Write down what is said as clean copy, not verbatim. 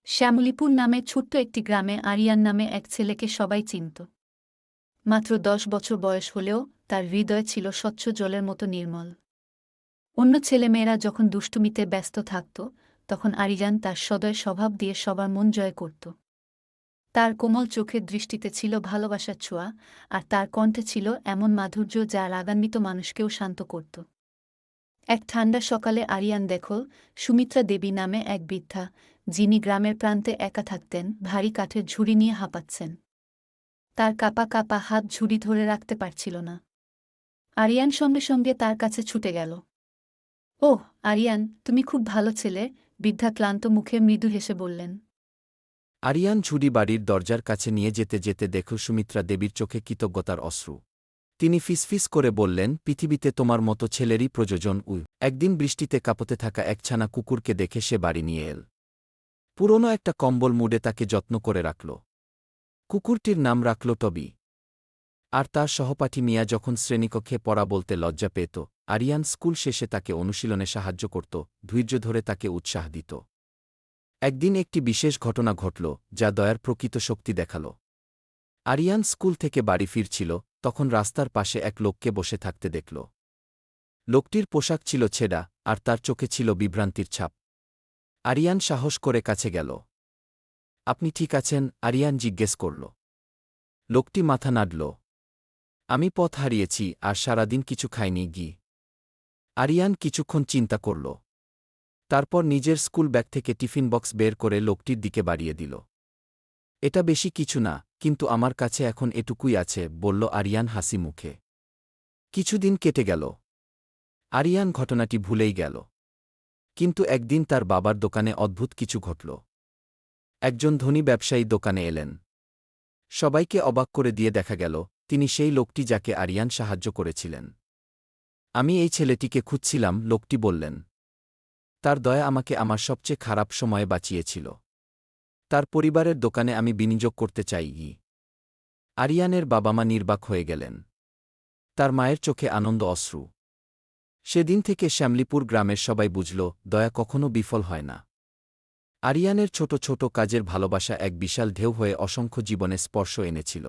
শ্যামলীপুর নামে ছোট্ট একটি গ্রামে আরিয়ান নামে এক ছেলেকে সবাই চিনত। মাত্র 10 বছর বয়স হলেও তার হৃদয় ছিল স্বচ্ছ জলের মতো নির্মল। অন্য ছেলেমেয়েরা যখন দুষ্টুমিতে ব্যস্ত থাকত, তখন আরিয়ান তার সদয় স্বভাব দিয়ে সবার মন জয় করত। তার কোমল চোখের দৃষ্টিতে ছিল ভালোবাসার ছোঁয়া, আর তার কণ্ঠে ছিল এমন মাধুর্য যা রাগান্বিত মানুষকেও শান্ত করত। এক ঠান্ডা সকালে আরিয়ান দেখল সুমিত্রা দেবী নামে এক বৃদ্ধা, যিনি গ্রামের প্রান্তে একা থাকতেন, ভারী কাঠের ঝুড়ি নিয়ে হাঁপাচ্ছেন। তার কাঁপা কাঁপা হাত ঝুড়ি ধরে রাখতে পারছিল না। আরিয়ান সঙ্গে সঙ্গে তার কাছে ছুটে গেল। ওহ আরিয়ান, তুমি খুব ভালো ছেলে, বৃদ্ধা ক্লান্ত মুখে মৃদু হেসে বললেন। আরিয়ান ঝুড়ি বাড়ির দরজার কাছে নিয়ে যেতে যেতে দেখল সুমিত্রা দেবীর চোখে কৃতজ্ঞতার অশ্রু। তিনি ফিসফিস করে বললেন, পৃথিবীতে তোমার মতো ছেলেরই প্রয়োজন। একদিন বৃষ্টিতে কাঁপতে থাকা একছানা কুকুরকে দেখে সে বাড়ি নিয়ে এল। পুরনো একটা কম্বল মুড়ে তাকে যত্ন করে রাখল। কুকুরটির নাম রাখল টবি। আর তার সহপাঠী মিয়া যখন শ্রেণীকক্ষে পড়া বলতে লজ্জা পেত, আরিয়ান স্কুল শেষে তাকে অনুশীলনে সাহায্য করত, ধৈর্য ধরে তাকে উৎসাহ দিত। একদিন একটি বিশেষ ঘটনা ঘটল, যা দয়ার প্রকৃত শক্তি দেখাল। আরিয়ান স্কুল থেকে বাড়ি ফিরছিল, তখন রাস্তার পাশে এক লোককে বসে থাকতে দেখল। লোকটির পোশাক ছিল ছেঁড়া, আর তার চোখে ছিল বিভ্রান্তির ছাপ। আরিয়ান সাহস করে কাছে গেল। আপনি ঠিক আছেন? আরিয়ান জিজ্ঞেস করল। লোকটি মাথা নাড়ল। আমি পথ হারিয়েছি, আর সারাদিন কিছু খাইনি। আরিয়ান কিছুক্ষণ চিন্তা করল। তারপর নিজের স্কুল ব্যাগ থেকে টিফিন বক্স বের করে লোকটির দিকে বাড়িয়ে দিল। এটা বেশি কিছু না, কিন্তু আমার কাছে এখন এটুকুই আছে, বলল আরিয়ান হাসি মুখে। কিছুদিন কেটে গেল। আরিয়ান ঘটনাটি ভুলেই গেল। কিন্তু একদিন তার বাবার দোকানে অদ্ভুত কিছু ঘটল। একজন ধনী ব্যবসায়ী দোকানে এলেন। সবাইকে অবাক করে দিয়ে দেখা গেল, তিনি সেই লোকটি যাকে আরিয়ান সাহায্য করেছিলেন। আমি এই ছেলেটিকে খুঁজছিলাম, লোকটি বললেন। তার দয়া আমাকে আমার সবচেয়ে খারাপ সময়ে বাঁচিয়েছিল। তার পরিবারের দোকানে আমি বিনিয়োগ করতে চাই। আরিয়ানের বাবা মা নির্বাক হয়ে গেলেন। তার মায়ের চোখে আনন্দ অশ্রু। সেদিন থেকে শ্যামলীপুর গ্রামের সবাই বুঝল, দয়া কখনো বিফল হয় না। আরিয়ানের ছোট ছোট কাজের ভালোবাসা এক বিশাল ঢেউ হয়ে অসংখ্য জীবনে স্পর্শ এনেছিল।